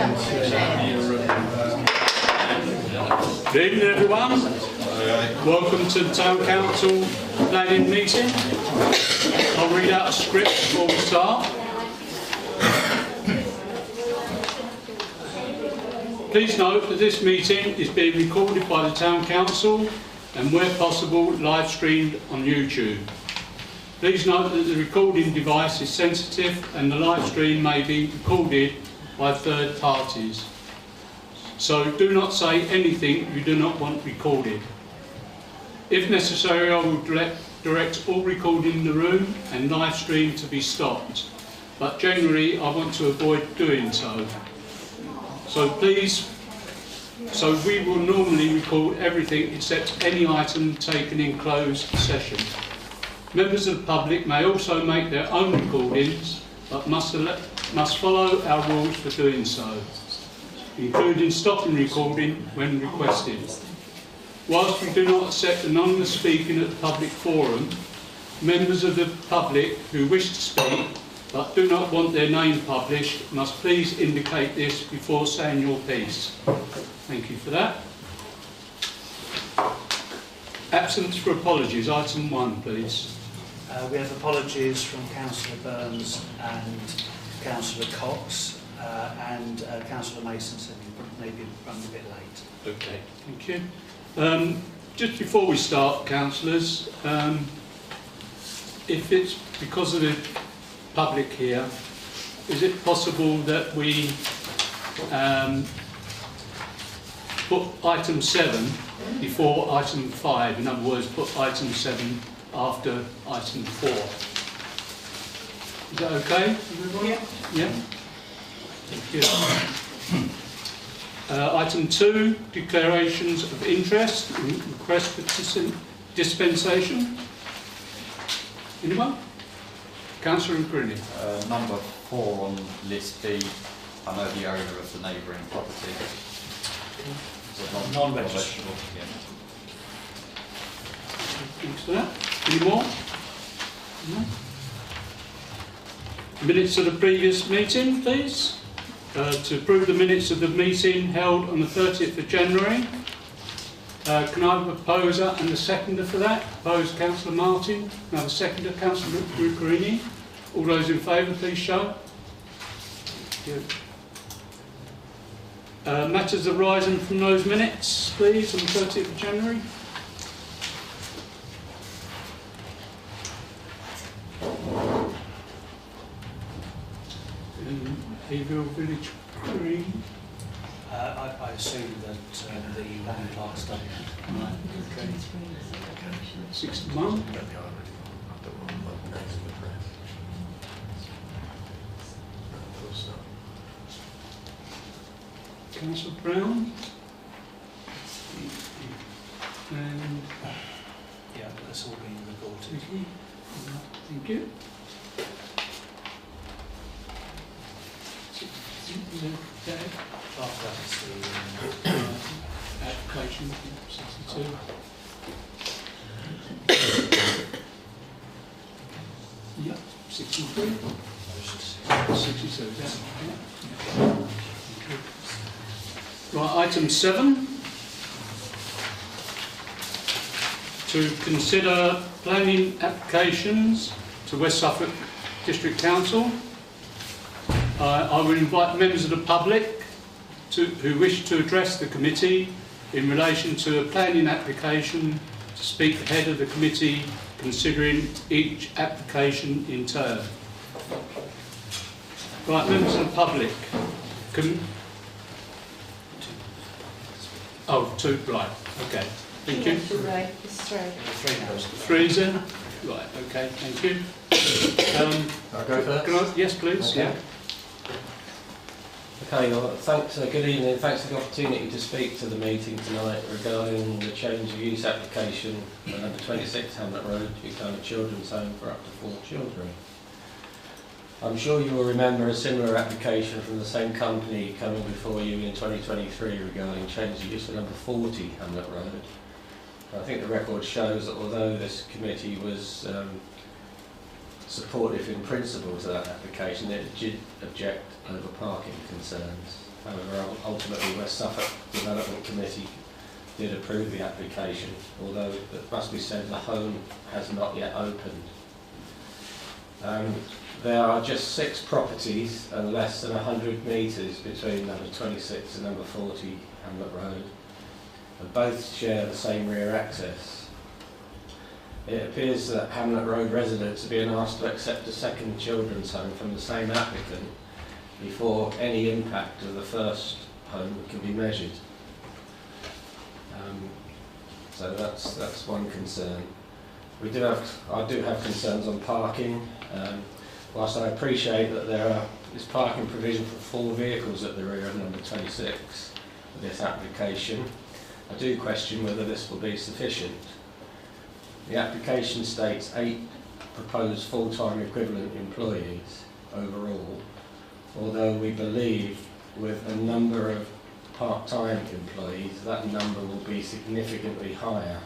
Good evening, everyone. Welcome to the Town Council planning meeting. I'll read out a script before we start. Please note that this meeting is being recorded by the Town Council and, where possible, live streamed on YouTube. Please note that the recording device is sensitive and the live stream may be recorded by third parties. So do not say anything you do not want recorded. If necessary, I will direct all recording in the room and live stream to be stopped. But generally, I want to avoid doing so. So we will normally record everything except any item taken in closed session. Members of the public may also make their own recordings, but must follow our rules for doing so, including stopping recording when requested. Whilst we do not accept anonymous speaking at the public forum, members of the public who wish to speak but do not want their name published must please indicate this before saying your piece. Thank you for that. Absence for apologies. Item 1, please. We have apologies from Councillor Burns and Councillor Cox, and Councillor Mason said he may be running a bit late. Okay, thank you. Just before we start, councillors, if it's because of the public here, is it possible that we put item 7 before item 5? In other words, put item 7 after item 4. Is that okay, everyone? Yeah. Yeah? Thank you. Item 2, declarations of interest, request for dispensation. Anyone? Councillor Grinny. Number 4 on list B, I know the owner of the neighbouring property. Non-registered. Yeah. Thanks for that. Any more? No? Minutes of the previous meeting, please. To approve the minutes of the meeting held on the 30th of January. Can I have a proposer and a seconder for that? Proposed Councillor Martin. Can I have a seconder, Councillor Rucarini? All those in favour, please show. Good. Matters arising from those minutes, please, on the 30th of January. Haverhill Village Green. I assume that the land Clark's done. Right, okay. 61. Councillor Brown. And Yeah, that's all been reported. thank you. Okay. After that is the Application 62. Yeah, 63. 62, yeah. Right, item 7. To consider planning applications to West Suffolk District Council. I will invite members of the public who wish to address the committee in relation to a planning application to speak ahead of the committee considering each application in turn. Right, members of the public. Two, right, okay. Thank you. It's 3. 3 now. 3 is in? Right, okay, thank you. I'll go first. Yes, please. Okay. Yeah. Okay, well, thanks, good evening. Thanks for the opportunity to speak to the meeting tonight regarding the change of use application at number 26 Hamlet Road to become a children's home for up to 4 children. I'm sure you will remember a similar application from the same company coming before you in 2023 regarding change of use for number 40 Hamlet Road. I think the record shows that although this committee was supportive in principle to that application, it did object over parking concerns. However, ultimately West Suffolk Development Committee did approve the application, although it must be said the home has not yet opened. There are just 6 properties and less than 100 metres between number 26 and number 40 Hamlet Road, and both share the same rear access. It appears that Hamlet Road residents are being asked to accept a second children's home from the same applicant before any impact of the first home can be measured. So that's one concern. I do have concerns on parking. Whilst I appreciate that there is parking provision for 4 vehicles at the rear of number 26 of this application, I do question whether this will be sufficient. The application states 8 proposed full-time equivalent employees overall, although we believe with a number of part-time employees that number will be significantly higher.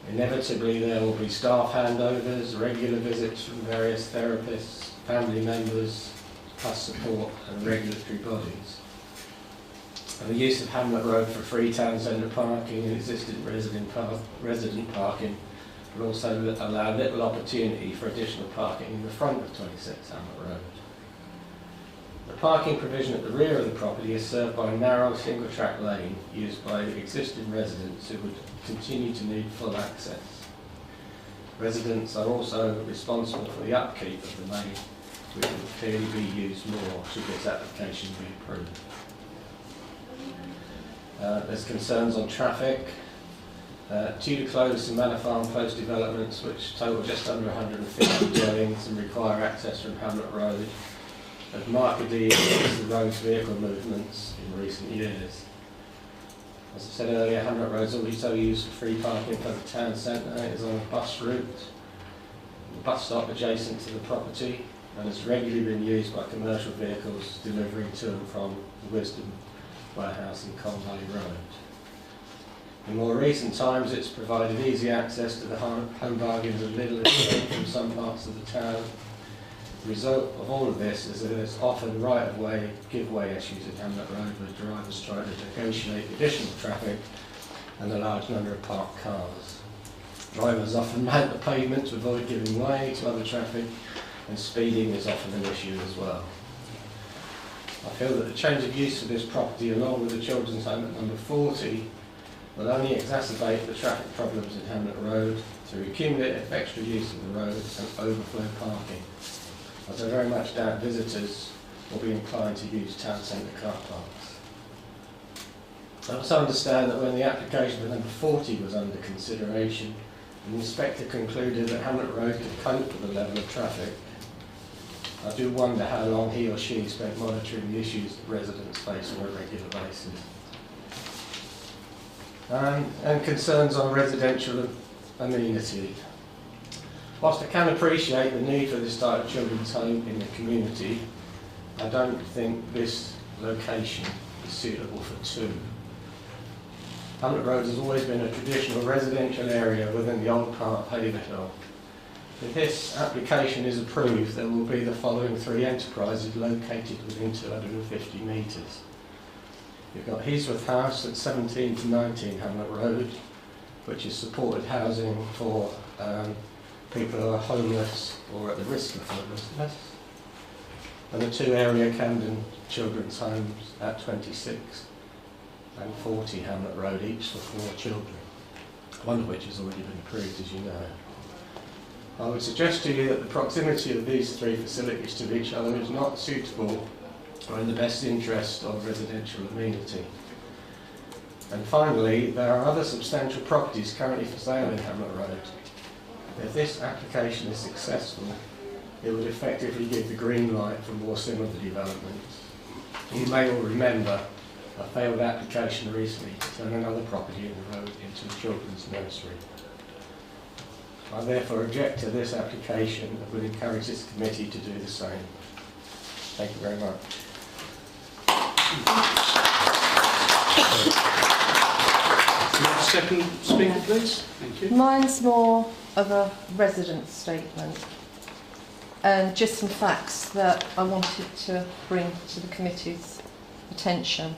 Inevitably there will be staff handovers, regular visits from various therapists, family members, plus support and regulatory bodies. And the use of Hamlet Road for free town centre parking and existing resident parking will also allow little opportunity for additional parking in the front of 26 Hamlet Road. The parking provision at the rear of the property is served by a narrow single-track lane used by existing residents who would continue to need full access. Residents are also responsible for the upkeep of the lane, which will clearly be used more should this application be approved. There's concerns on traffic. Tudor Close and Manor Farm Close developments, which total just under 150 dwellings and require access from Hamlet Road, have markedly increased the road's vehicle movements in recent years. As I said earlier, Hamlet Road is already so used for free parking for the town centre. It is on a bus route, the bus stop adjacent to the property, and has regularly been used by commercial vehicles delivering to and from the Wisdom Warehouse and Colne Valley Road. In more recent times, it's provided easy access to the home bargains of Lidl from some parts of the town. The result of all of this is that there's often right-of-way give-way issues at Hamlet Road where drivers try to negotiate additional traffic and a large number of parked cars. Drivers often mount the pavement to avoid giving way to other traffic, and speeding is often an issue as well. I feel that the change of use for this property along with the children's home at number 40 will only exacerbate the traffic problems at Hamlet Road through cumulative extra use of the road and overflow parking, as I very much doubt visitors will be inclined to use town centre car parks. I also understand that when the application for number 40 was under consideration, the inspector concluded that Hamlet Road could cope with the level of traffic. I do wonder how long he or she spent monitoring the issues that residents face on a regular basis. And concerns on residential amenity. Whilst I can appreciate the need for this type of children's home in the community, I don't think this location is suitable for 2. Hamlet Road has always been a traditional residential area within the old part of Haverhill. If this application is approved, there will be the following 3 enterprises located within 250 metres. You've got Heasworth House at 17 to 19 Hamlet Road, which is supported housing for people who are homeless or at the risk of homelessness, and the 2 area Camden children's homes at 26 and 40 Hamlet Road, each for 4 children, one of which has already been approved, as you know. I would suggest to you that the proximity of these 3 facilities to each other is not suitable or in the best interest of residential amenity. And finally, there are other substantial properties currently for sale in Hamlet Road. If this application is successful, it would effectively give the green light for more similar developments. You may all remember a failed application recently to turn another property in the road into a children's nursery. I therefore object to this application and would encourage this committee to do the same. Thank you very much. Second speaker, please. Thank you. Mine's more of a resident statement and just some facts that I wanted to bring to the committee's attention.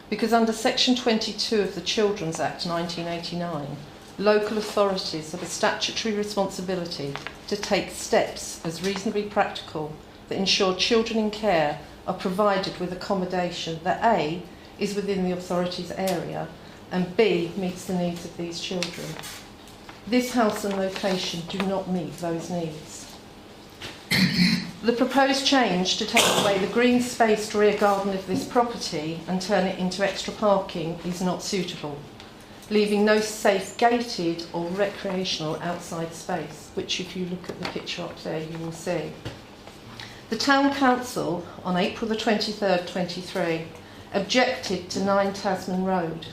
Because under Section 22 of the Children's Act 1989, local authorities have a statutory responsibility to take steps as reasonably practical that ensure children in care are provided with accommodation that A, is within the authority's area, and B, meets the needs of these children. This house and location do not meet those needs. The proposed change to take away the green spaced rear garden of this property and turn it into extra parking is not suitable, leaving no safe gated or recreational outside space, which if you look at the picture up there you will see. The Town Council on April the 23rd, 23 objected to 9 Tasman Road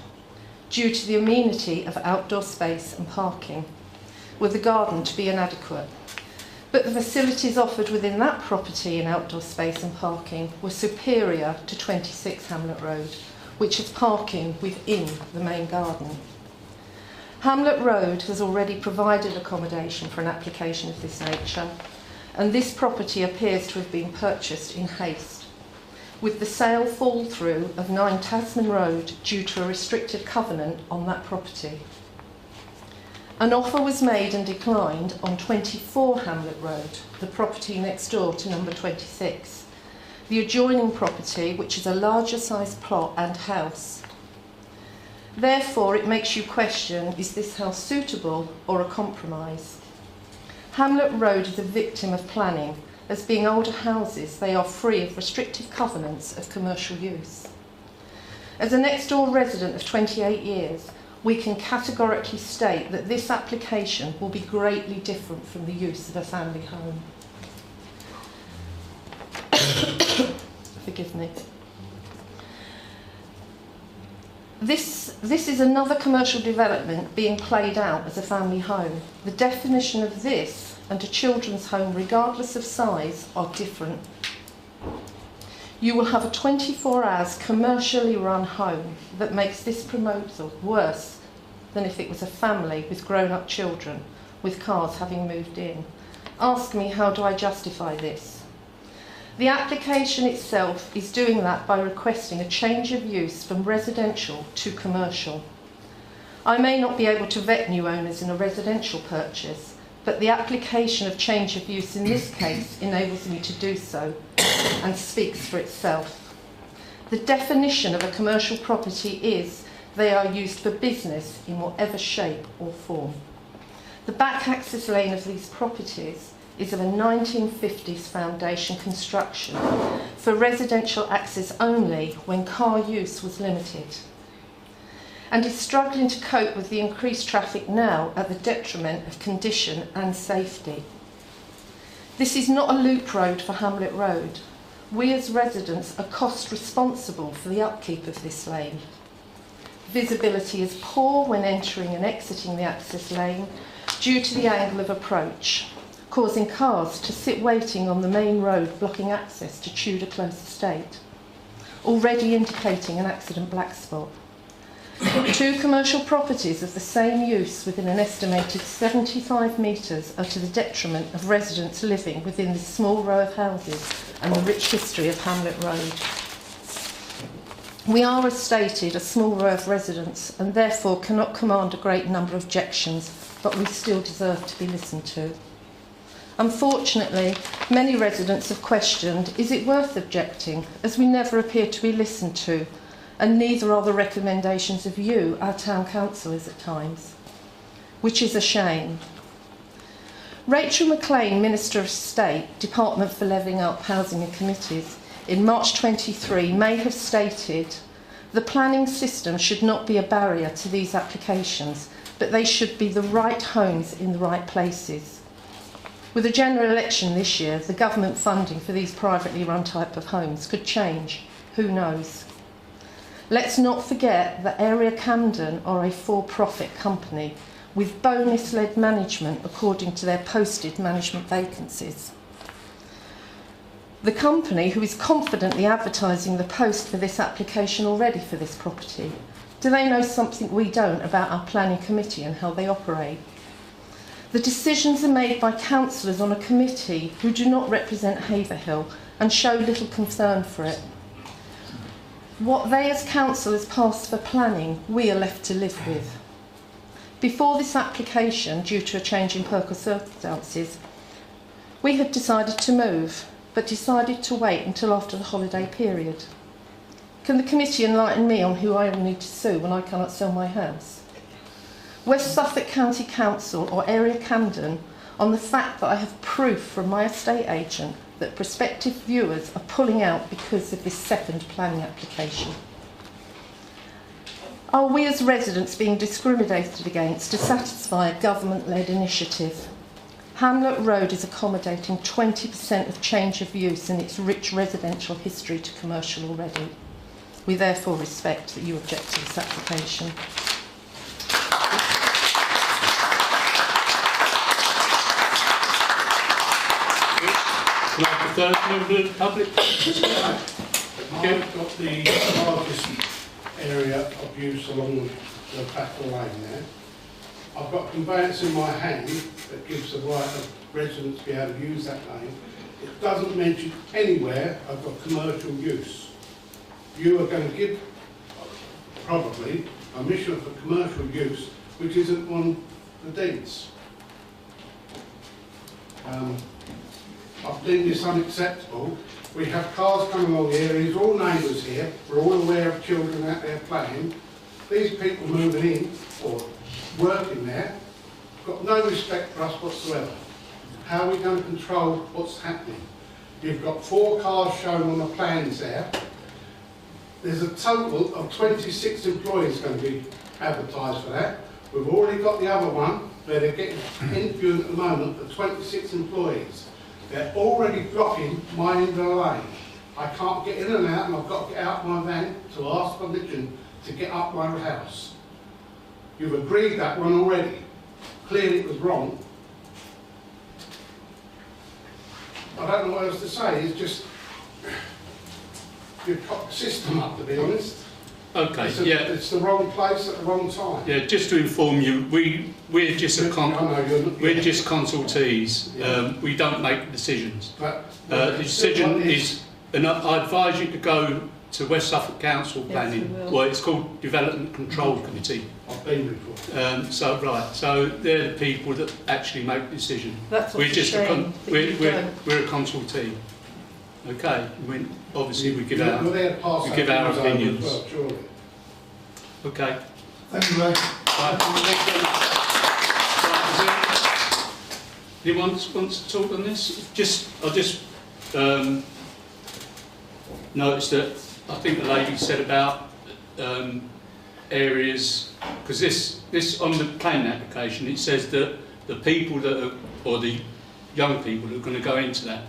due to the amenity of outdoor space and parking, with the garden to be inadequate. But the facilities offered within that property in outdoor space and parking were superior to 26 Hamlet Road, which is parking within the main garden. Hamlet Road has already provided accommodation for an application of this nature, and this property appears to have been purchased in haste, with the sale fall through of 9 Tasman Road due to a restricted covenant on that property. An offer was made and declined on 24 Hamlet Road, the property next door to number 26, the adjoining property, which is a larger sized plot and house. Therefore, it makes you question, is this house suitable or a compromise? Hamlet Road is a victim of planning. As being older houses, they are free of restrictive covenants of commercial use. As a next door resident of 28 years, we can categorically state that this application will be greatly different from the use of a family home. Forgive me. This is another commercial development being played out as a family home. The definition of this and a children's home, regardless of size, are different. You will have a 24 hours commercially run home that makes this proposal worse than if it was a family with grown-up children, with cars having moved in. Ask me, how do I justify this? The application itself is doing that by requesting a change of use from residential to commercial. I may not be able to vet new owners in a residential purchase, but the application of change of use in this case enables me to do so and speaks for itself. The definition of a commercial property is they are used for business in whatever shape or form. The back access lane of these properties is of a 1950s foundation construction for residential access only when car use was limited, and is struggling to cope with the increased traffic now at the detriment of condition and safety. This is not a loop road for Hamlet Road. We as residents are cost responsible for the upkeep of this lane. Visibility is poor when entering and exiting the access lane due to the angle of approach, causing cars to sit waiting on the main road, blocking access to Tudor Close Estate, already indicating an accident black spot. 2 commercial properties of the same use within an estimated 75 metres are to the detriment of residents living within this small row of houses and the rich history of Hamlet Road. We are, as stated, a small row of residents and therefore cannot command a great number of objections, but we still deserve to be listened to. Unfortunately, many residents have questioned, is it worth objecting, as we never appear to be listened to, and neither are the recommendations of you, our town councillors, at times, which is a shame. Rachel McLean, Minister of State, Department for Levelling Up, Housing and Committees, in March 23 may have stated, the planning system should not be a barrier to these applications, but they should be the right homes in the right places. With a general election this year, the government funding for these privately run type of homes could change. Who knows? Let's not forget that Area Camden are a for-profit company with bonus-led management according to their posted management vacancies. The company, who is confidently advertising the post for this application already for this property, do they know something we don't about our planning committee and how they operate? The decisions are made by councillors on a committee who do not represent Haverhill and show little concern for it. What they as council has passed for planning, we are left to live with. Before this application, due to a change in personal circumstances, we had decided to move, but decided to wait until after the holiday period. Can the committee enlighten me on who I will need to sue when I cannot sell my house? West Suffolk County Council or Area Camden on the fact that I have proof from my estate agent that prospective viewers are pulling out because of this second planning application. Are we as residents being discriminated against to satisfy a government-led initiative? Hamlet Road is accommodating 20% of change of use in its rich residential history to commercial already. We therefore respect that you object to this application. Can I have the third member of the public? I've got the largest area of use along the back of the lane there. I've got conveyance in my hand that gives the right of residents to be able to use that lane. It doesn't mention anywhere I've got commercial use. You are going to give, probably, permission for commercial use, which isn't on the deeds. I've deemed this unacceptable. We have cars coming along here, these are all neighbours here, we're all aware of children out there playing. These people moving in, or working there, got no respect for us whatsoever. How are we going to control what's happening? You've got 4 cars shown on the plans there. There's a total of 26 employees going to be advertised for that. We've already got the other one, where they're getting interviewed at the moment for 26 employees. They're already blocking my end of the lane. I can't get in and out, and I've got to get out my van to ask permission to get up my house. You've agreed that one already. Clearly it was wrong. I don't know what else to say. It's just you've got the system up, to be honest. Okay, It's the wrong place at the wrong time. Yeah, just to inform you, we're just we're just consultees. Yeah. We don't make decisions. But The decision is, and I advise you to go to West Suffolk Council Yes, Planning. we will. Well, it's called Development Control Committee. I've been before. So they're the people that actually make decisions. That's what's We're just a shame that you don't. we're a consultee. Okay, obviously we give our You're there to pass we give our those over as opinions. well, surely. Okay. Thank you, Ray. Right, anyone wants to talk on this? I just noticed that I think the lady said about areas, because this on the planning application it says that the people that are, or the young people who are going to go into that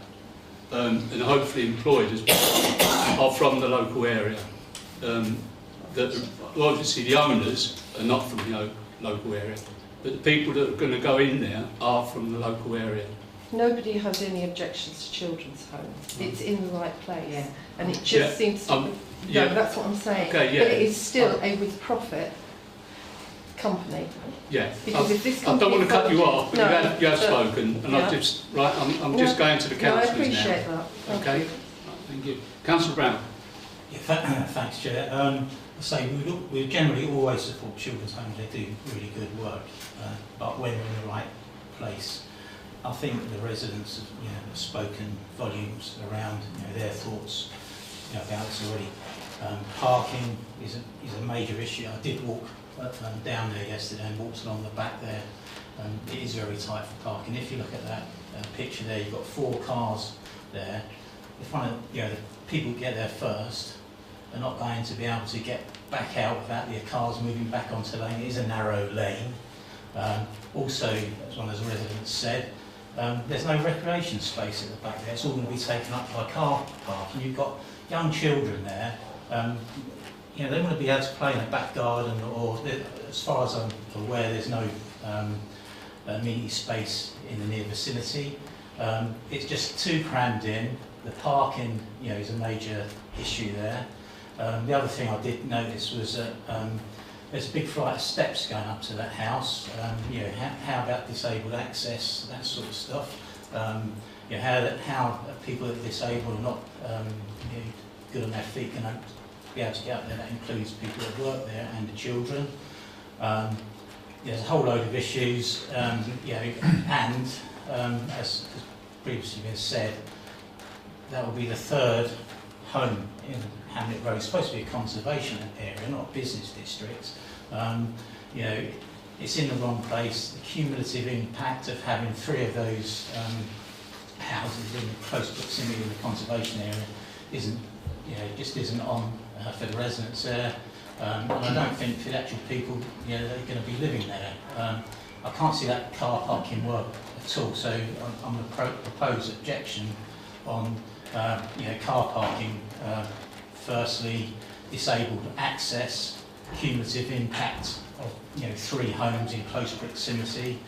and hopefully employed as well, are from the local area. That obviously the owners are not from the local area, but the people that are going to go in there are from the local area. Nobody has any objections to children's homes. It's in the right place. Yeah. And it just Yeah, seems to... yeah. No, that's what I'm saying. Okay, yeah. But it is still a with-profit company. Yeah, Because if this I don't want to cut you off, but No, you have but- spoken, and yeah. I'm just going to the No, I councillors appreciate now. that. Thank Okay, you. Right, thank you. Councillor Brown. Yeah, thanks, Chair. I say we generally always support children's homes. They do really good work, but when they're in the right place, I think the residents have spoken volumes around their thoughts about this already. Parking is a major issue. I did walk down there yesterday and walked along the back there. It is very tight for parking. If you look at that picture there, you've got 4 cars there. If the people get there first, they're not going to be able to get back out without their cars moving back onto the lane. It is a narrow lane. Also, as one of the residents said, there's no recreation space at the back there. It's all going to be taken up by car parking. You've got young children there. They want to be able to play in a back garden, or as far as I'm aware, there's no amenity space in the near vicinity. It's just too crammed in. The parking, is a major issue there. The other thing I did notice was that there's a big flight of steps going up to that house. How about disabled access, that sort of stuff? How people that are disabled are not good on their feet can be able to get up there. That includes people that work there and the children. There's a whole load of issues, you know, and as previously been said, that will be the third home in Hamlet Road. It's supposed to be a conservation area, not a business district. You know, it's in the wrong place. The cumulative impact of having 3 of those houses in close proximity to the conservation area isn't, you know, just isn't on for the residents there. And I don't think for the actual people, you know, they're going to be living there. I can't see that car parking work at all. So I'm going to propose objection on, you know, car parking. Firstly, disabled access, cumulative impact of, you know, 3 homes in close proximity,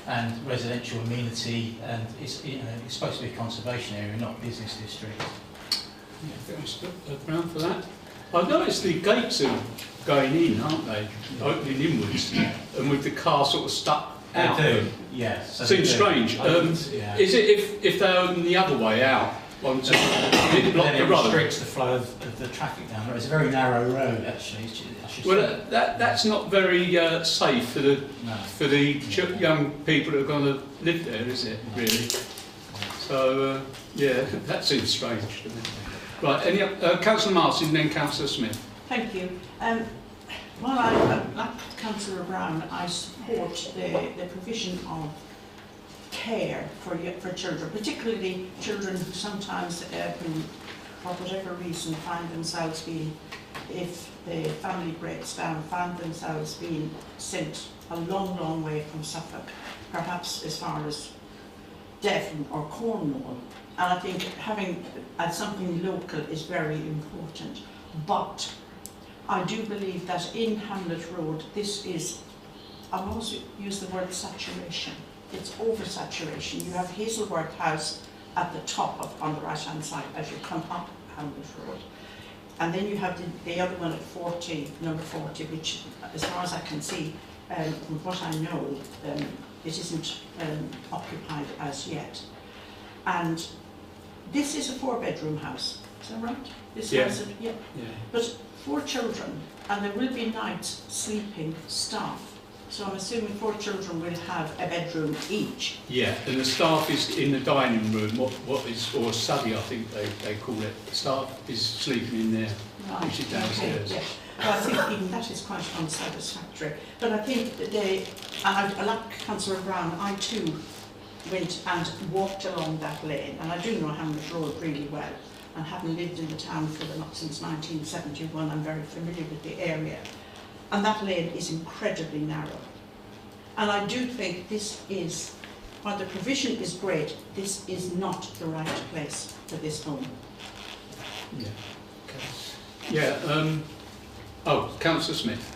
and residential amenity, and it's, you know, it's supposed to be a conservation area, not a business district. Yeah, thanks, Brown, for that. I've noticed the gates are going in, aren't they? Opening inwards, and with the car sort of stuck out. They do, yes. So Seems strange. Yeah. Is it if they open the other way out, onto it block Then the it road? restricts the flow of the traffic down there. It's a very narrow road, actually. I should Well, say. that's not very safe for the No. young people that are going to live there, is it? Really? So yeah, that seems strange to me. Right, any Councillor Martin, then Councillor Smith. Thank you. Well, like Councillor Brown, I support the provision of care for children, particularly children who sometimes, who, for whatever reason, find themselves being, if the family breaks down, find themselves being sent a long, long way from Suffolk, perhaps as far as Devon or Cornwall. And I think having something local is very important. But I do believe that in Hamlet Road, this is, I've also used the word saturation. It's oversaturation. You have Hazelworth House at the top on the right-hand side as you come up Hamlet Road. And then you have the other one at 40, number 40, which, as far as I can see, from what I know, it isn't occupied as yet. And this is a 4-bedroom house, is that right? This house, yeah. But 4 children, and there will be nights sleeping staff. So I'm assuming 4 children will have a bedroom each. Yeah, and the staff is in the dining room, what is, or study I think they call it. The staff is sleeping in there, Right. which is downstairs. Okay, yeah. Well, I think even that is quite unsatisfactory. But I think that I like Councillor Brown, I too went and walked along that lane, and I do know Hamlet Road really well, and having lived in the town since 1971, I'm very familiar with the area. And that lane is incredibly narrow. And I do think this is, while the provision is great, this is not the right place for this home. Yeah. Okay. Yeah. Oh, Councillor Smith.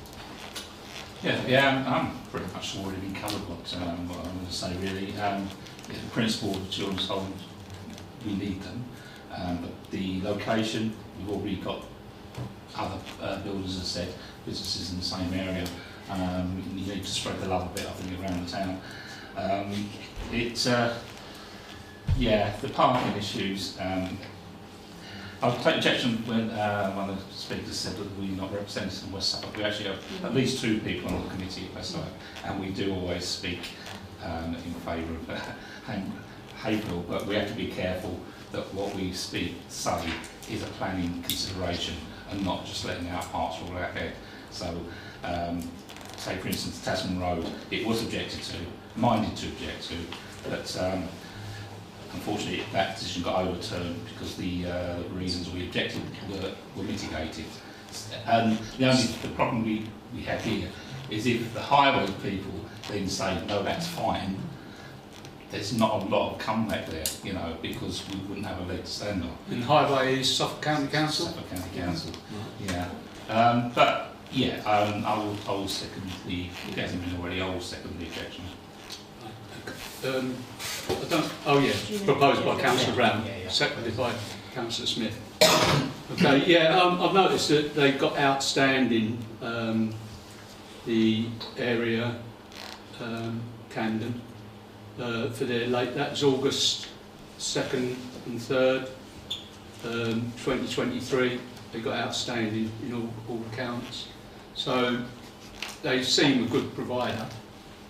Yeah, I'm pretty much already been covered what I'm going to say really. The principle of children's homes, we need them, but the location, we've already got other builders, as I said, businesses in the same area. You need to spread the love a bit, I think, around the town. Yeah, the parking issues. I'll take objection when one of the speakers said that we're not represented in West Suffolk. We actually have at least 2 people on the committee at West Suffolk, and we do always speak in favour of Haverhill, but we have to be careful that what we say is a planning consideration and not just letting our hearts roll our head. So, say for instance Tasman Road, it was objected to, minded to object to, but unfortunately that decision got overturned because the reasons we objected were mitigated. And the problem we have here is if the highway people then say, no, that's fine, there's not a lot of comeback there, you know, because we wouldn't have a leg to stand on. And highway is Suffolk County Council? Suffolk County Council, yeah. But yeah, I will second the, it hasn't been already, I will second the objection. I don't, oh yeah, proposed by Councillor Brown, seconded by Councillor Smith. Okay, yeah, I've noticed that they've got outstanding the area Camden for their late, that was August 2nd and 3rd, 2023. They got outstanding in all accounts. So they seem a good provider,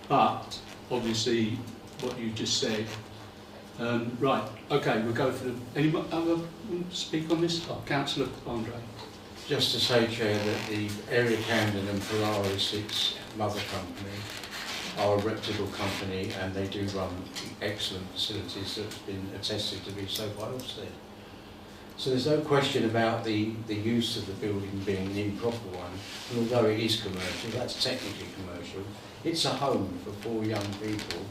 but obviously what you just said. Right, okay, we'll go for the... Any other speak on this? Oh, Councillor Andre. Just to say, Chair, that the Area Camden and Polaris, its mother company, are a reputable company and they do run excellent facilities that have been attested to be so by Ofsted. So there's no question about the use of the building being an improper one, and although it is commercial, that's technically commercial, it's a home for 4 young people,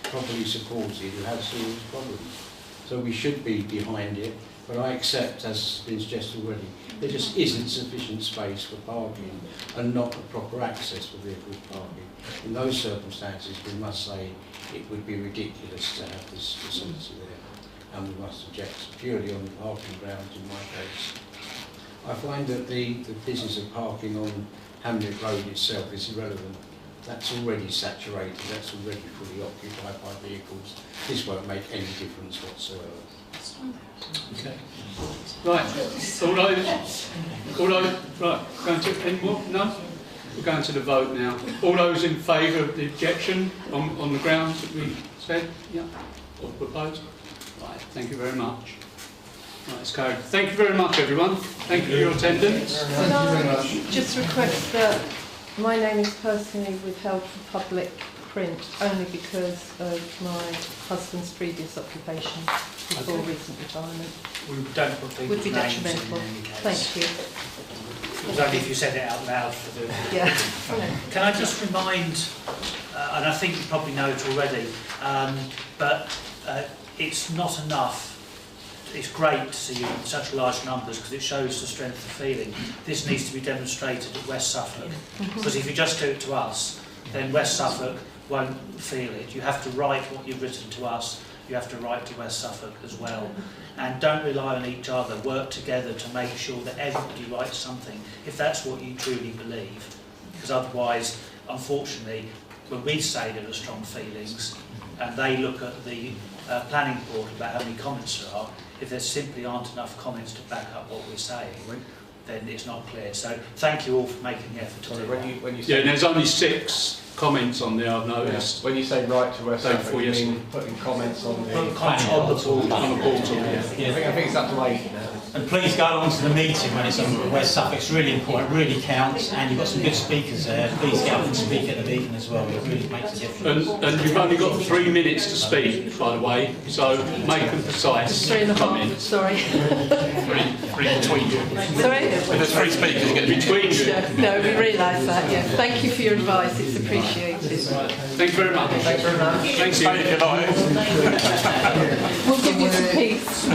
properly supported, who have serious problems. So we should be behind it, but I accept, as has been suggested already, there just isn't sufficient space for parking and not the proper access for vehicle parking. In those circumstances, we must say it would be ridiculous to have this facility there, and we must object purely on the parking grounds in my case. I find that the business of parking on Hamlet Road itself is irrelevant. That's already saturated, that's already fully occupied by vehicles. This won't make any difference whatsoever. Okay. Right, right, going to, any more? No? We're going to the vote now. All those in favour of the objection on the grounds that we said? Yeah? Or proposed? Right, thank you very much. Right, it's carried. Thank you very much, everyone. Thank you for your attendance. Can I just request that my name is personally withheld from public print only because of my husband's previous occupation before recent retirement. We don't put people's Would be names detrimental. in any case. Thank you. It was only if you said it out loud for the... Yeah. Can I just remind, and I think you probably know it already, but it's not enough. It's great to see you in such large numbers because it shows the strength of feeling. This needs to be demonstrated at West Suffolk, because if you just do it to us, then West Suffolk won't feel it. You have to write what you've written to us, you have to write to West Suffolk as well. And don't rely on each other, work together to make sure that everybody writes something, if that's what you truly believe. Because otherwise, unfortunately, when we say there are strong feelings, and they look at the planning board about how many comments there are, if there simply aren't enough comments to back up what we're saying, then it's not clear. So thank you all for making the effort to do that. When you Yeah, and there's only 6 comments on there, I've noticed. When you say right to West Suffolk, you mean putting comments on the... Put comments on the portal. On the portal, yeah. I think it's up to 8 now. And please go along to the meeting when it's on West Suffolk. It's really important, really counts, and you've got some good speakers there. Please get up and speak at the meeting as well. It really makes a difference. And you've only got 3 minutes to speak, by the way, so make them precise. 3.5, sorry. 3 between you. Sorry? If there's 3 speakers, you're going to be between you. No, we realise that, yeah. Thank you for your advice, it's appreciated. Thank you very much. Thanks very much. Thank you. If you like. We'll give you some peace.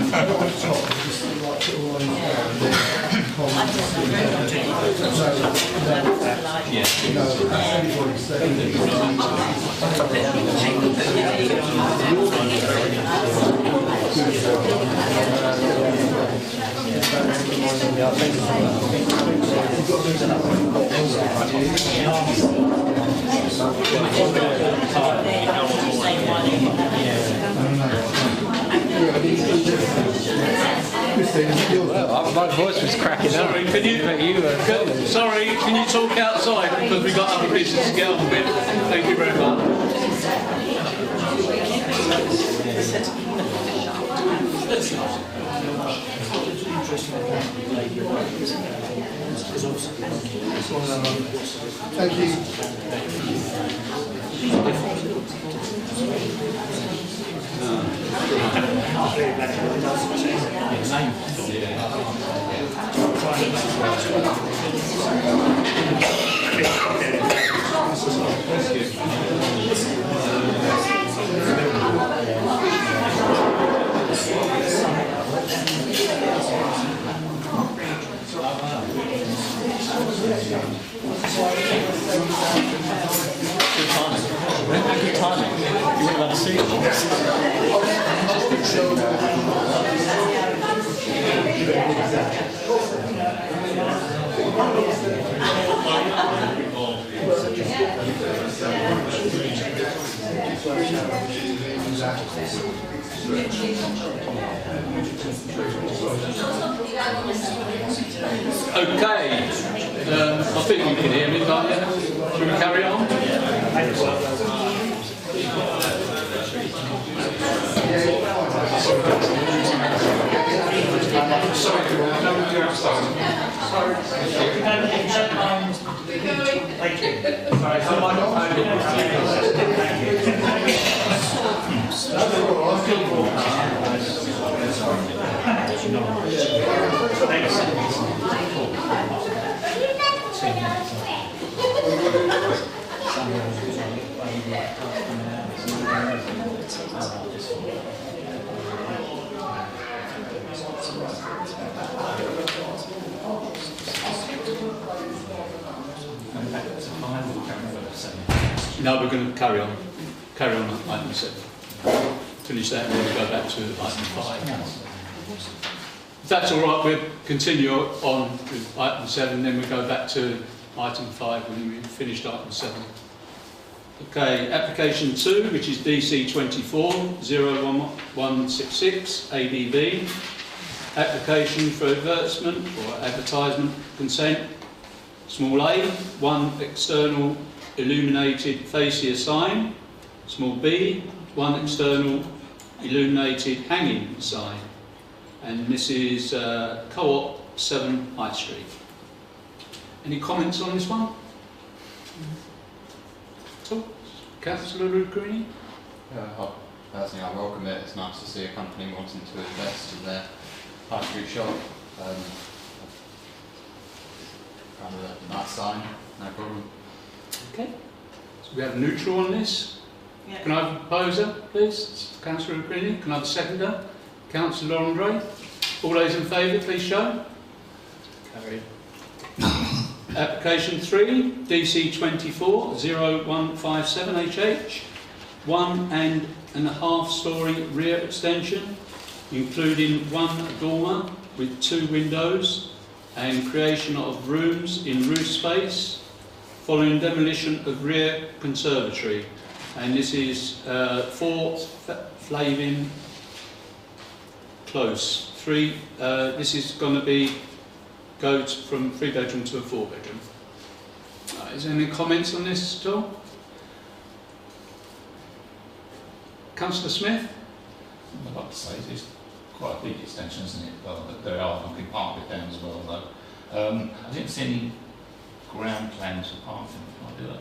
My voice was cracking up. Sorry, can you talk outside because we've got other business to get on with? Thank you very much. Thank you. Good timing. You wouldn't have had a seat. Exactly. Okay, I think you can hear me, can't you? Shall we carry on? No, we're going to carry on. Carry on at item 7. Finish that and then we'll go back to item 5. If that's all right, we'll continue on with item 7, then we'll go back to item 5 when we've finished item 7. Okay, application 2, which is DC 24-01166 ADB. Application for advertisement or advertisement consent. Small a, 1 external illuminated fascia sign. Small b, 1 external illuminated hanging sign. And this is Co-op 7 High Street. Any comments on this one? So, Councillor Lucrini? Personally, I welcome it. It's nice to see a company wanting to invest in their high street shop. Kind of a nice sign, no problem. Okay. So we have neutral on this. Yeah. Can I have a proposer, please? Councillor Lucrini. Can I have a seconder? Councillor Andre. All those in favour, please show. Carried. Application 3, DC 24-0157HH, 1.5 storey rear extension, including 1 dormer with 2 windows and creation of rooms in roof space, following demolition of rear conservatory. And this is 4 Flavin Close. This is going to go from 3-bedroom to a 4-bedroom. Is there any comments on this at all? Councillor Smith? I'd like to say it's quite a big extension, isn't it? Well, there are, I can park it down as well, though. I didn't see any ground plans for parking. Did I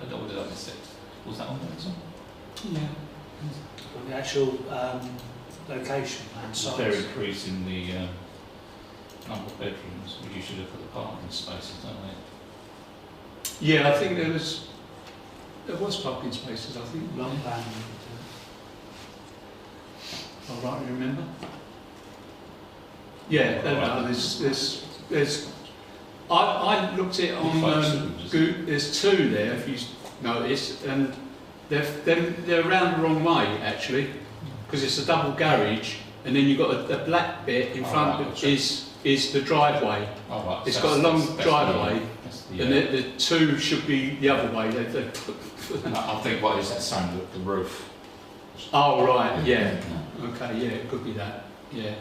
miss it? Was that on there as well? Yeah. The actual location and size. They're increasing the number of bedrooms. We usually look at the parking spaces, don't we? Yeah, I think there was parking spaces, I think. Long plan. I'll rightly remember. Yeah, I looked at it on Google. There's 2 there, if you notice, and they're around the wrong way actually, because it's a double garage, and then you've got a black bit in front of is the driveway. Oh, right. It's got a long driveway, and the 2 should be the other way. I think what is that sign? The roof. Oh right, yeah. Okay, yeah, it could be that. Yeah.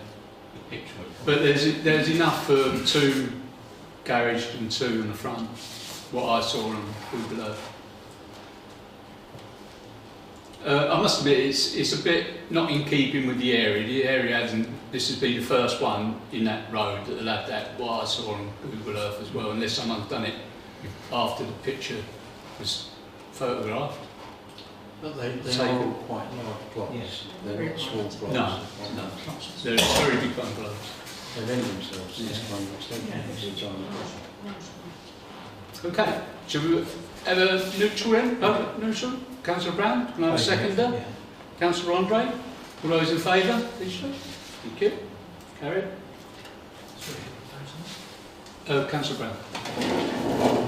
The picture. But there's enough for 2 garaged and 2 in the front. What I saw on Google Earth. I must admit, it's a bit not in keeping with the area. The area hasn't. This has been the first one in that road that'll have that. What I saw on Google Earth as well, unless someone's done it after the picture was photographed. But they are all quite large blocks. Yes. They're not small blocks. No. They're very big bungalows. They lend themselves to this kind of extension. Okay. Shall we have a neutral then? Neutral? Councillor Brown, can I have a seconder? Yeah. Councillor Andre? All those in favour, please show. Thank you. Carried. Councillor Brown.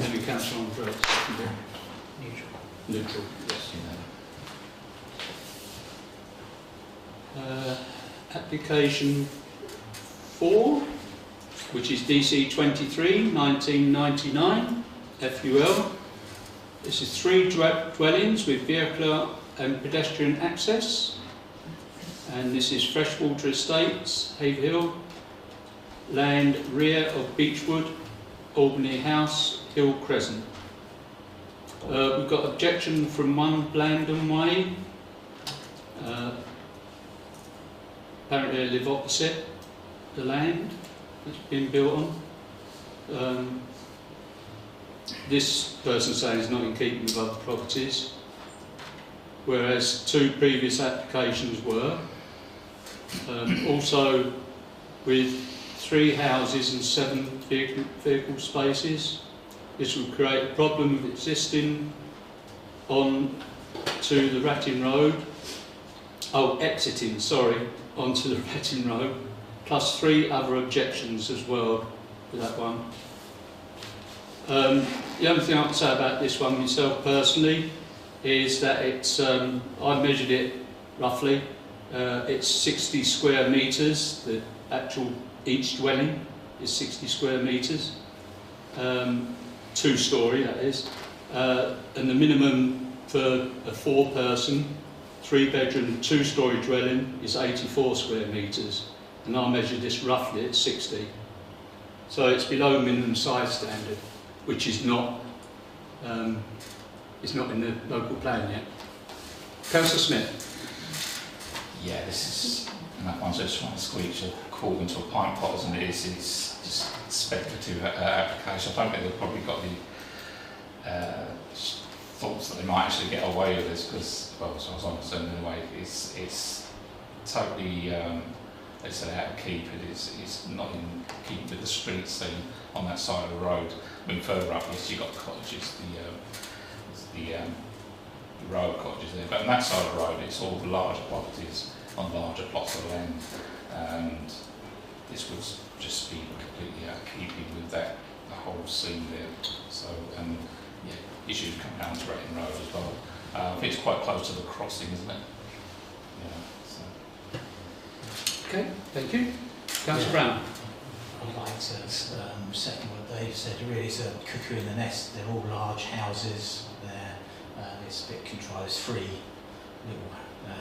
Maybe Councillor Andre. Neutral. Neutral, yes. Application 4, which is DC 23-1999, FUL. This is 3 dwellings with vehicular and pedestrian access. And this is Freshwater Estates, Haverhill. land rear of Beechwood, Albany House, Hill Crescent. We've got objection from 1 Blandon Way. Apparently they live opposite the land that's been built on. This person saying it's not in keeping with other properties, whereas 2 previous applications were. Also with 3 houses and 7 vehicle spaces. This will create a problem of existing on to the Ratting Road. Oh, exiting, sorry, onto the Ratting Road, plus 3 other objections as well for that one. The only thing I can say about this one myself personally is that it's, I measured it roughly, it's 60 square metres, the actual each dwelling is 60 square metres, 2-storey that is, and the minimum for a 4-person, 3-bedroom, 2-storey dwelling is 84 square metres, and I measured this roughly at 60. So it's below minimum size standard, which is not, it's not in the local plan yet. Councillor Smith. Yeah, this is, and that one's just trying to squeeze a cork into a pint pot, isn't it? It's just speculative application. I don't think they've probably got the thoughts that they might actually get away with this, because, well, as far as I'm concerned anyway, it's totally, let's say, out of keep. It's not in keeping with the street scene on that side of the road. I mean, further up, yes, you've got cottages, the row of cottages there, but on that side of the road, it's all the larger properties on larger plots of land, and this would just be completely out of keeping with that, the whole scene there. So, yeah, issues come down to Ratting Road as well. I think it's quite close to the crossing, isn't it? Yeah. So. Okay, thank you. Councillor Brown. I'd like to second what Dave said. Really, it's a cuckoo in the nest. They're all large houses. It's a bit contrived. There's 3 little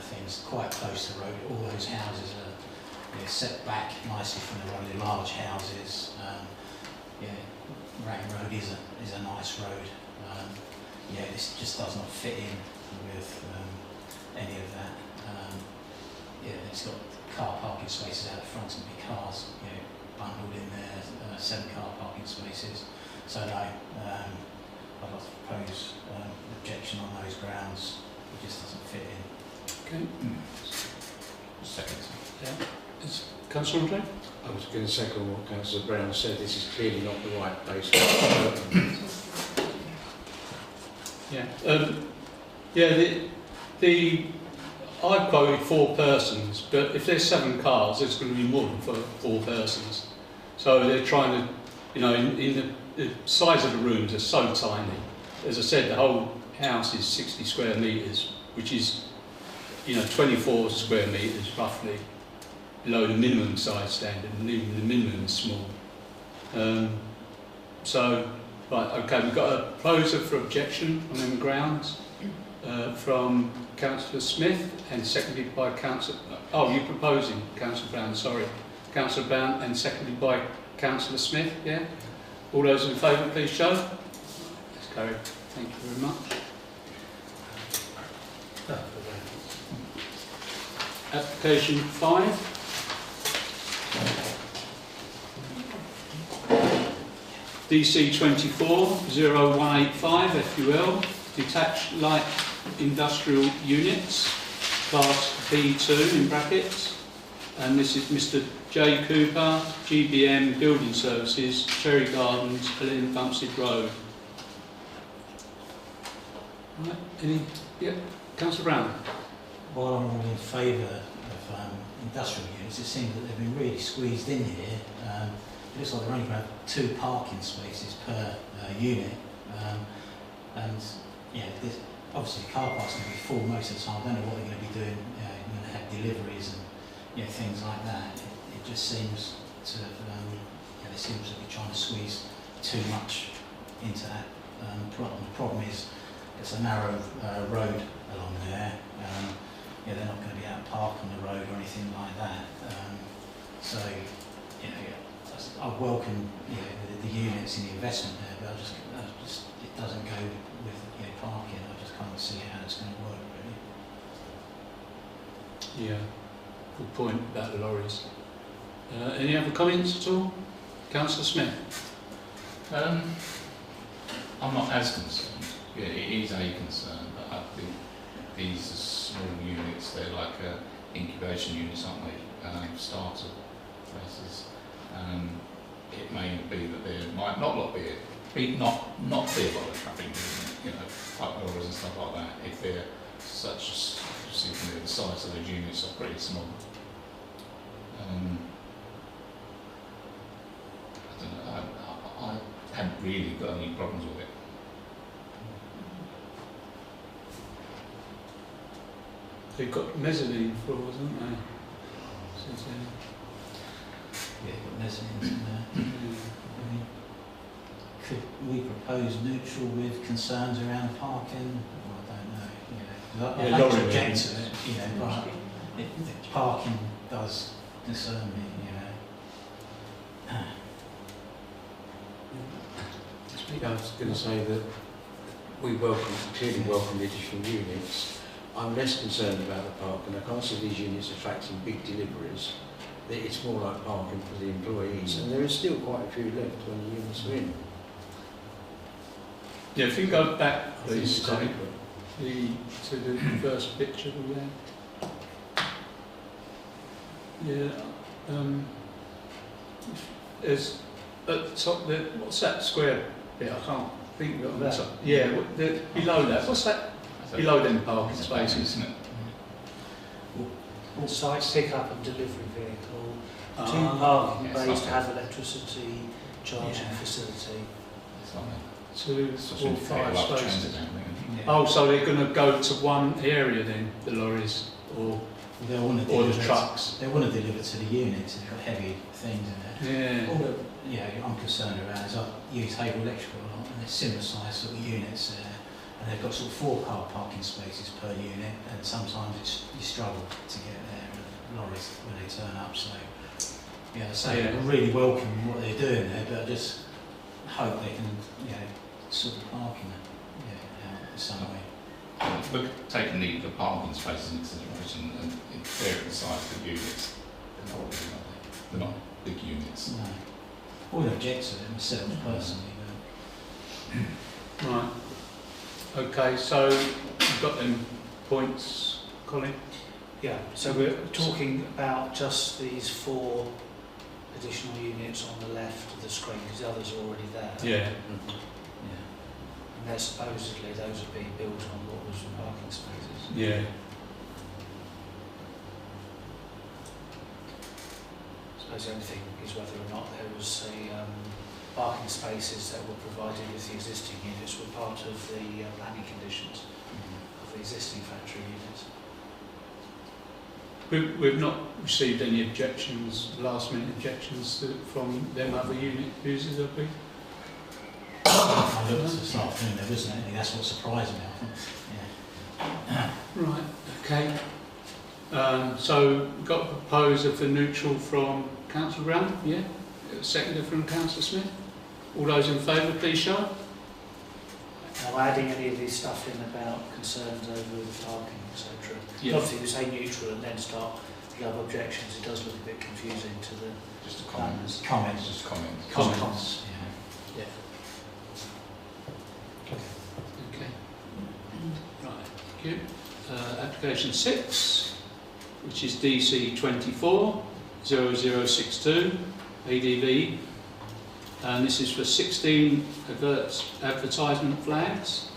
things quite close to the road. All those houses are set back nicely from the road. They're large houses. Ratting Road is a nice road. This just does not fit in with any of that. It's got car parking spaces out the front and big cars, bundled in there, 7 car parking spaces. So no, I'd like to propose objection on those grounds. It just doesn't fit in. Okay. Second. Yeah. Councillor Andre? I was going to second what Councillor Brown said. This is clearly not the right place for it. I quoted 4 persons, but if there's 7 cars, there's going to be more than 4 persons. So they're trying to, in the size of the rooms are so tiny. As I said, the whole house is 60 square metres, which is, 24 square metres roughly below the minimum size standard, and even the minimum is small. Right, okay, we've got a proposer for objection on them grounds from Councillor Smith and seconded by Councillor... Oh, you're proposing, Councillor Brown, sorry. Councillor Brown and seconded by Councillor Smith, yeah? All those in favour, please show. That's carried. Thank you very much. Application 5. DC 24-0185 FUL, detached light industrial units, class B2 in brackets, and this is Mr. J. Cooper, GBM Building Services, Cherry Gardens, Bumpstead Road. Right, Councillor Brown. While I'm all in favour of industrial units, it seems that they've been really squeezed in here. It looks like they're only going to have 2 parking spaces per unit, obviously the car park's going to be full most of the time. I don't know what they're going to be doing. You're going to have deliveries and things like that. It just seems to they seem to be trying to squeeze too much into that problem. The problem is it's a narrow road along there. They're not going to be able to park on the road or anything like that. I welcome the units and the investment there, but I just it doesn't go with parking. I just can't see how it's going to work really. Yeah, good point about the lorries. Any other comments at all? Councillor Smith? I'm not as concerned. Yeah, it is a concern, but I think these are small units. They're like incubation units, aren't they? Starter places. It may be that there might not be a lot of traffic movement, pipe lorries and stuff like that, if they're such, the size of those units are pretty small. I don't know, I haven't really got any problems with it. They've got mezzanine floors, haven't they? Yeah, got mezzanines in there. I mean, could we propose neutral with concerns around parking? Well, I don't know. I hate to object to it, but the parking does concern me. I was going to say that we clearly welcome the additional units. I'm less concerned about the parking. I can't see these units attracting big deliveries. It's more like parking for the employees, and there is still quite a few left when the units are in. Yeah, if you go back, I think please, it's to adequate. the first picture there. Yeah, there's at the top there. What's that square bit? I can't think of it on the top. Yeah, below that. What's that? Below them parking spaces, isn't it? All sites pick up and delivery vehicle, 2 parking bays to have electricity charging facility. 2, 4, 5 spaces. Oh, so they're going to go to one area then, the lorries, or the trucks? They want to deliver to the units. They've got heavy things in there. Yeah. All that I'm concerned about is I use Haverhill Electrical a lot, and they're similar size sort of units there. And they've got sort of 4 car parking spaces per unit, and sometimes you struggle to get there with lorries when they turn up. So, I say I really welcome what they're doing there, but I just hope they can, sort of parking out in some way. If we take the parking spaces into consideration and compare the size of the units, they're not big units. No. I wouldn't object to them myself personally. Right. Okay, so you've got them points, Colin? Yeah, so we're talking about just these 4 additional units on the left of the screen, because the others are already there. Yeah. And they're supposedly, those are being built on what was parking spaces. Yeah. I suppose the only thing is whether or not there was parking spaces that were provided with the existing units were part of the planning conditions of the existing factory units. We've not received any objections, last-minute objections from them other unit users, have we? I looked this afternoon, there wasn't anything. That's what surprised me. Right, okay. So we've got a proposer for neutral from Councillor Brown, yeah? Seconder from Councillor Smith. All those in favour, please show. Now, adding any of this stuff in about concerns over the parking, etc. Yeah. Obviously, we say neutral and then start the other objections. It does look a bit confusing to the Just a comment. Comments. Just comments. comments. Yeah. Okay. Right, thank you. Application 6, which is DC 24-0062, ADV. And this is for 16 advertisement flags,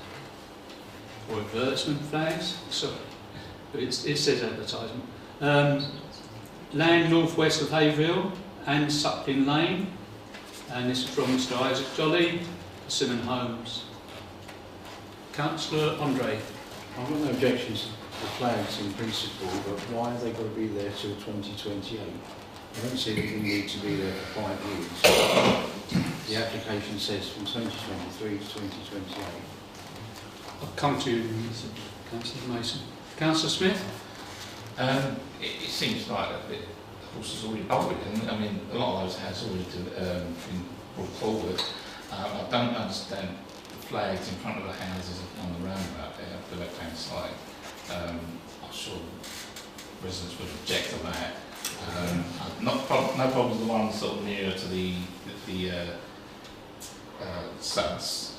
or advertisement flags, sorry, but it says advertisement. Land northwest of Haverhill and Suckling Lane, and this is from Mr Isaac Jolly, Persimmon Homes. Councillor Andre. I've got no objections to the flags in principle, but why have they got to be there till 2028? I don't see that they need to be there for 5 years. The application says from 2023 to 2028. I'll come to you, Councillor Mason. Councillor Smith? It seems like a bit of course, is already public, and I mean, a lot of those has already been brought forward. I don't understand the flags in front of the houses on the roundabout there, the left-hand side. I'm sure residents would object to that. No problem with the ones sort of nearer to the suds.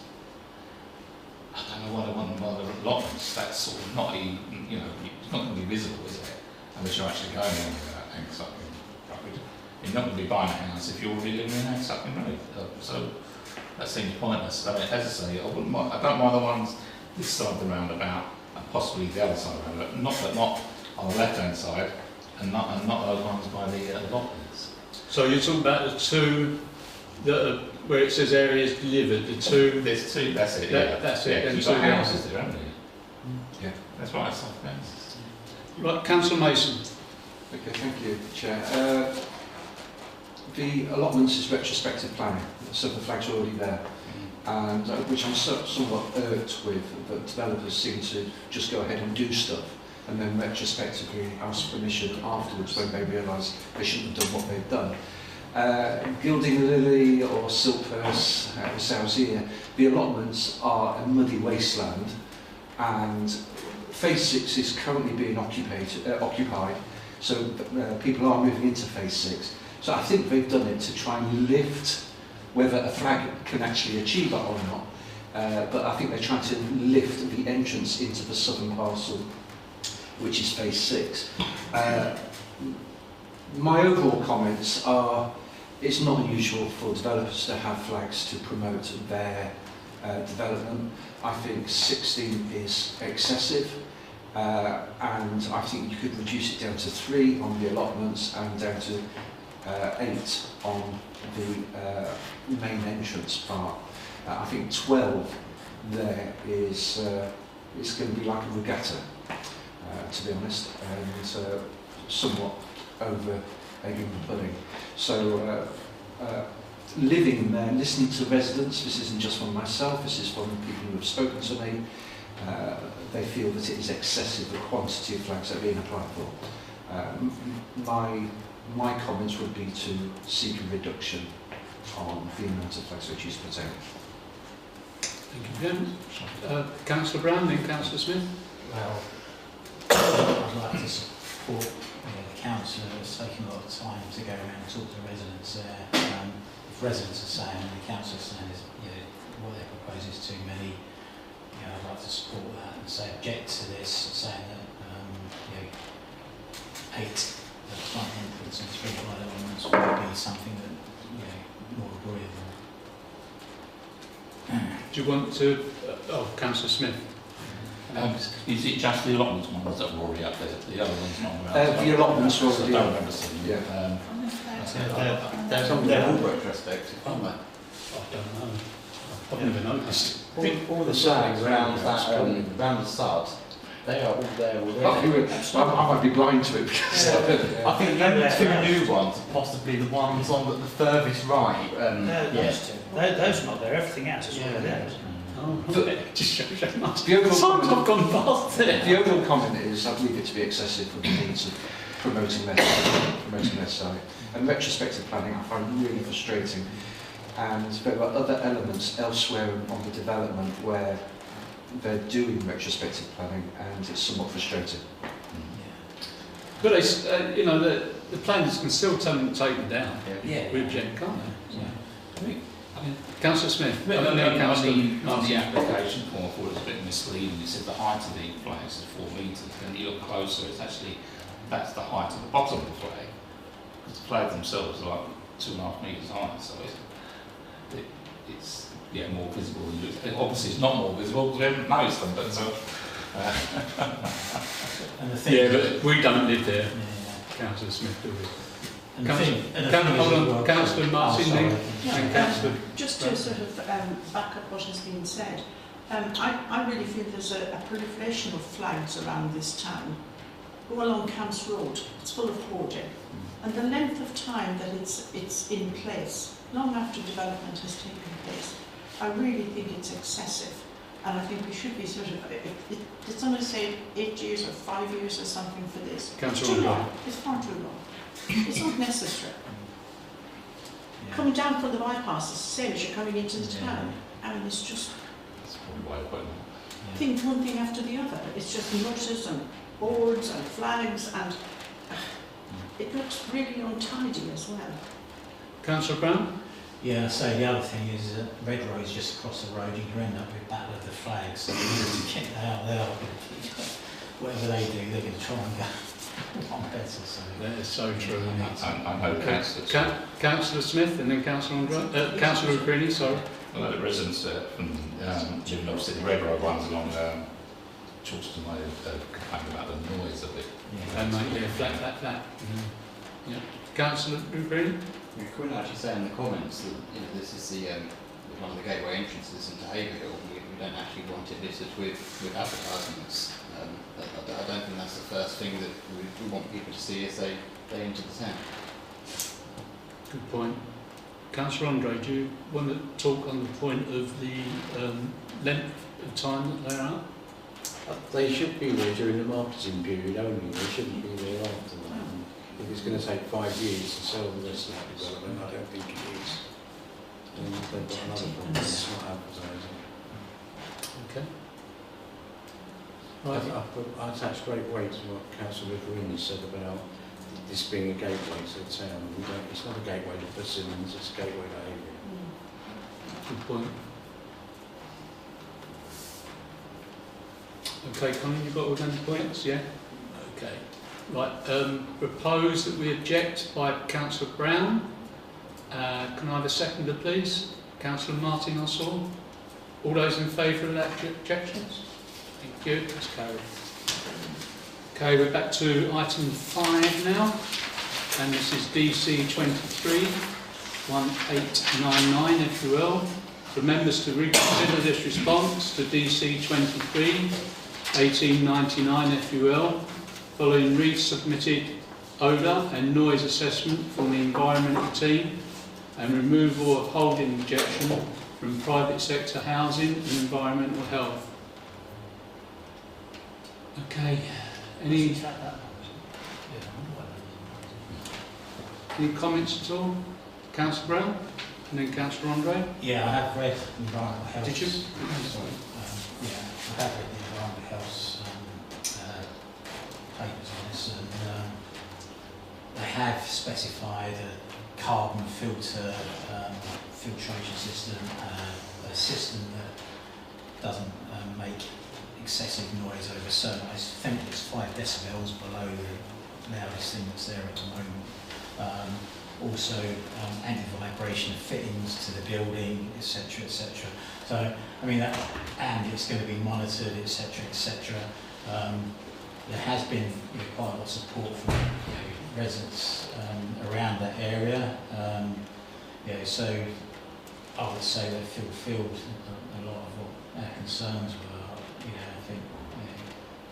I don't know why they want them by the allotments. That's sort of not even, it's not going to be visible, is it? Unless you're actually going anywhere that Ansupping Road. You're not going to be buying a house if you're already living in Ansupping Road. So that seems pointless. I mean, as I say, I don't mind the ones this side of the roundabout and possibly the other side of the roundabout. Not on the left-hand side, and not those ones by the allotments. So you're talking about the two that are, where it says areas delivered, the two... There's two, that's it, yeah. That's it. Yeah, you've got houses there, haven't you? Yeah. That's right, it's off fences. Right, Councillor Mason. Okay, thank you, Chair. The allotments is retrospective planning, so the flag's already there, and which I'm somewhat irked with, that developers seem to just go ahead and do stuff, and then retrospectively ask permission afterwards when they realise they shouldn't have done what they've done. Gilding Lily or Silphurst, Southsea, the allotments are a muddy wasteland, and Phase 6 is currently being occupied, so people are moving into Phase 6. So I think they've done it to try and lift whether a flag can actually achieve it or not, but I think they're trying to lift the entrance into the southern parcel, which is Phase 6. My overall comments are, it's not unusual for developers to have flags to promote their development. I think 16 is excessive, and I think you could reduce it down to 3 on the allotments and down to 8 on the main entrance part. I think 12 there is it's going to be like a regatta, to be honest, and somewhat over egging the pudding. So living there, listening to residents, this isn't just from myself, this is from people who have spoken to me, they feel that it is excessive, the quantity of flags that are being applied for. My comments would be to seek a reduction on the amount of flags which is put out. Thank you, Councillor Brown, then Councillor Smith. Well, I'd like to support the councillor that's taking a lot of time to go around and talk to residents there. If residents are saying and the council is saying is, what they propose is too many, I'd like to support that and say object to this, saying that 8 at the front entrance and 3 wide elements would be something that more agreeable. Do you want to... Councillor Smith. Is it just the allotments ones that are already up there? The other ones not around? The allotments were already I don't remember seeing them. They're all retrospective, aren't they? I don't know. I've never noticed. All the flags around the sod, they are all there already. I might be blind to it because I think the only 2 new ones are possibly the ones on the furthest right. Those 2. Those are not there, everything else is already there. Just shows how much. The overall I've gone past there. The overall comment is I believe it to be excessive for the needs of promoting their site. And retrospective planning I find really frustrating. And there are other elements elsewhere on the development where they're doing retrospective planning and it's somewhat frustrating. But it's, the planners can still tell them to take them down. We object, can't they? Councillor Smith. On the application form, I thought it was a bit misleading. It said the height of the flags is 4 metres. When you look closer, it's actually, that's the height of the bottom of the flag. Because the flags themselves are like 2.5 metres high, so it's more visible than you look. Obviously, it's not more visible because we haven't noticed them, but but we don't live there, Councillor Smith, do we? Councillor Martin, and Councillor... Just to sort of back up what has been said, I really feel there's a proliferation of flags around this town. Go along Camps Road, it's full of hoarding. And the length of time that it's in place, long after development has taken place, I really think it's excessive. And I think we should be sort of, did somebody say 8 years or 5 years or something for this? Councillor Too Andre. long. It's far too long. It's not necessary. Yeah. Coming down from the bypass is the same as you're coming into the town. I mean, it's just That's probably why quite think one thing after the other. It's just notices and boards and flags, and it looks really untidy as well. Councillor Brown? Yeah, so the other thing is that Red Road's just across the road, you end up with Battle of the Flags, so you need to get out there. Whatever they do, they're going to try and go one better. So That is so true. I know councillors. Councillor Smith and then Councillor Andre. Councillor Greeny, sorry. I know the residents from living opposite the Red Road ones along Chorlton Way have complained about the noise of it. And yeah, flat. Yeah. Councillor Greeny? We couldn't actually say in the comments that this is the one of the gateway entrances into Haverhill. We don't actually want it listed with advertisements. I don't think that's the first thing that we want people to see as they enter the town. Good point. Councillor Andre, do you want to talk on the point of the length of time that they're out? They should be there during the marketing period only, they shouldn't be there after that. If it's going to take 5 years to sell the rest of that development, I don't think it is. And they've got another problem, it's not advertising. Okay. I attach great weight to what Councillor Green said about this being a gateway to the town. It's not a gateway to Persimmons, it's a gateway to Haverhill. Good point. Okay, Connie, you've got all them points, yeah? Okay. Right, propose that we object by Councillor Brown. Can I have a seconder, please? Councillor Martin Oswald. All those in favour of that objections? Thank you, that's carried. Okay, we're back to item 5 now, and this is DC 23 1899 FUL. For members to reconsider this response to DC 23 1899 FUL following resubmitted odour and noise assessment from the environmental team and removal of holding objection from private sector housing and environmental health. Okay, any comments at all? Councillor Brown and then Councillor Andre? yeah, I have read environmental health. Did you? Yeah, I have read the environmental health papers on this, and they have specified a carbon filter filtration system, a system that doesn't make excessive noise over certain. I think it's 5 decibels below the loudest thing that's there at the moment. Also anti-vibration fittings to the building, etc., etc. So, I mean, that, and it's going to be monitored, etc., etc. There has been quite a lot of support from residents around that area. So I would say they fulfilled a lot of what our concerns were. I think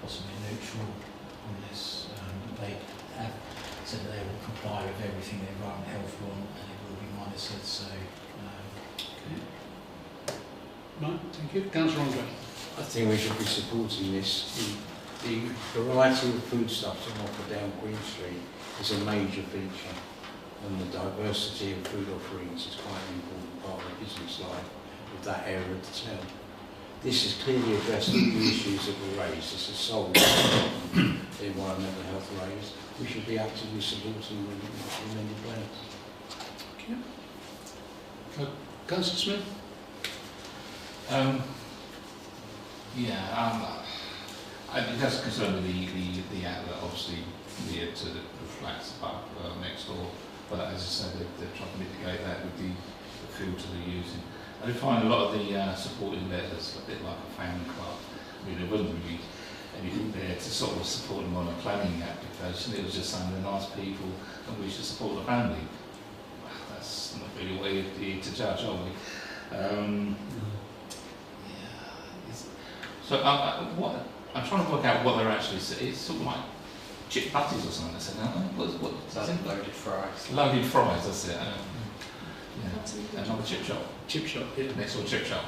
possibly neutral on this. They have said that they will comply with everything the Environment Health want, and it will be monitored. So, Okay. Right, thank you. Councillor Andre. I think we should be supporting this. The variety of foodstuffs on offer down Queen Street is a major feature, and the diversity of food offerings is quite an important part of the business life of that area of the town. This has clearly addressed all the issues that were raised. This has solved the environmental health raised. We should be actively supporting the amended plans. Okay. Councillor Smith? It has concern with the outlet, obviously, near to the flats above next door. But as I said, they're trying to mitigate that with the filter they're using. I did find a lot of the supporting letters a bit like a family club. I mean, there wasn't really anything there to sort of support them on a planning application. It was just saying they're nice people and we should support the family. That's not really a way to judge, are we? So what I'm trying to work out what they're actually saying. It's sort of like chip butties or something. I said, no, Loaded fries. loaded fries. That's it. Yeah, another chip shop. Chip shop, yeah. Next door chip shop.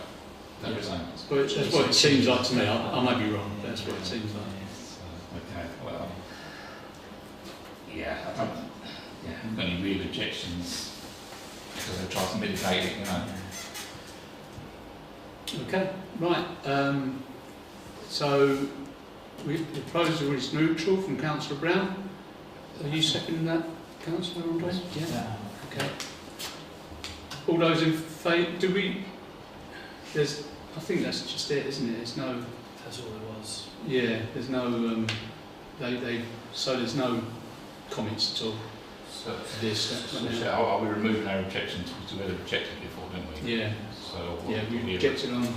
That was owners. Well, that's what it seems like to me. I may be wrong, but that's what it seems like. Okay, well, yeah, I haven't got any real objections because they'll try to mitigate it, you know. Okay, right. So the proposal is neutral from Councillor Brown. Are you seconding that, Councillor Andre? Yeah. Okay. All those in favour? Do we? There's. I think that's just it, isn't it? There's no. That's all there was. Yeah. There's no. So there's no comments at all. So, for this. are we removing our objections because we had rejected before, didn't we? Yeah. So Yeah, we rejected on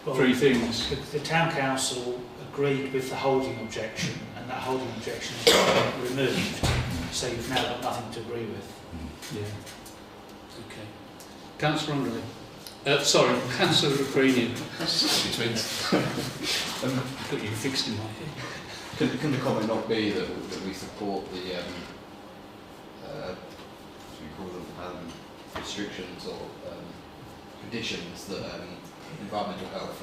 Well, 3 things. The Town Council agreed with the holding objection, and that holding objection has been removed, so you've now got nothing to agree with. Yeah. Okay. Councillor Andre. Sorry, Councillor Ukrainian. Between. I've got you fixed in my head. Can the comment not be that we support the what do we call them, restrictions or conditions that environmental health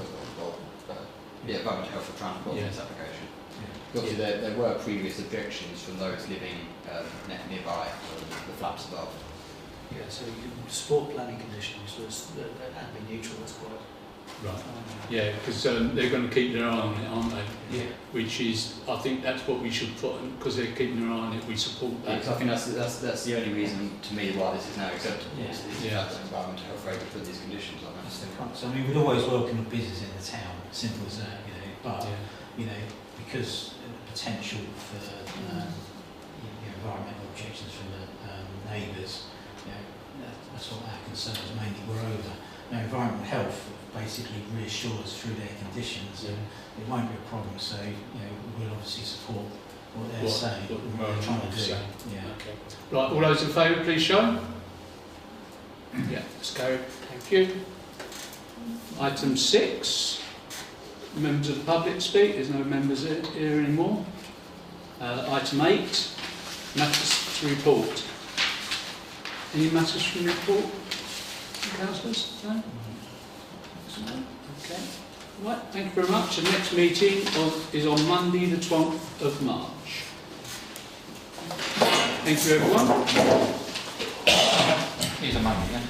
environmental health for transport in this application? Obviously there were previous objections from those living nearby, the flats above. Yeah, so you can support planning conditions and be neutral, that's quite. Right. Yeah, because they're going to keep their eye on it, aren't they? Yeah. Which is, I think that's what we should put, because they're keeping their eye on it, we support that. I think that's the only reason to me why this is now acceptable. Yeah. Is the fact that environmental health rate put these conditions on it. So I mean, we'd always welcome a business in the town, simple as that, you know. But you know, because of the potential for environmental objections from the neighbours, you know, that's what our concerns mainly were over. Now, environmental health basically reassures through their conditions that it won't be a problem. So you know, we'll obviously support what they're saying, what they're trying to do. Yeah. Okay. Right. All those in favour, please show. Yeah. Let's go. Thank you. Item 6, members of the public speak. There's no members here anymore. Item 8, matters to report. Any matters from the report, councillors? No? Okay. Right, thank you very much. The next meeting is on Monday the 12th of March. Thank you everyone. Here's a money, yeah?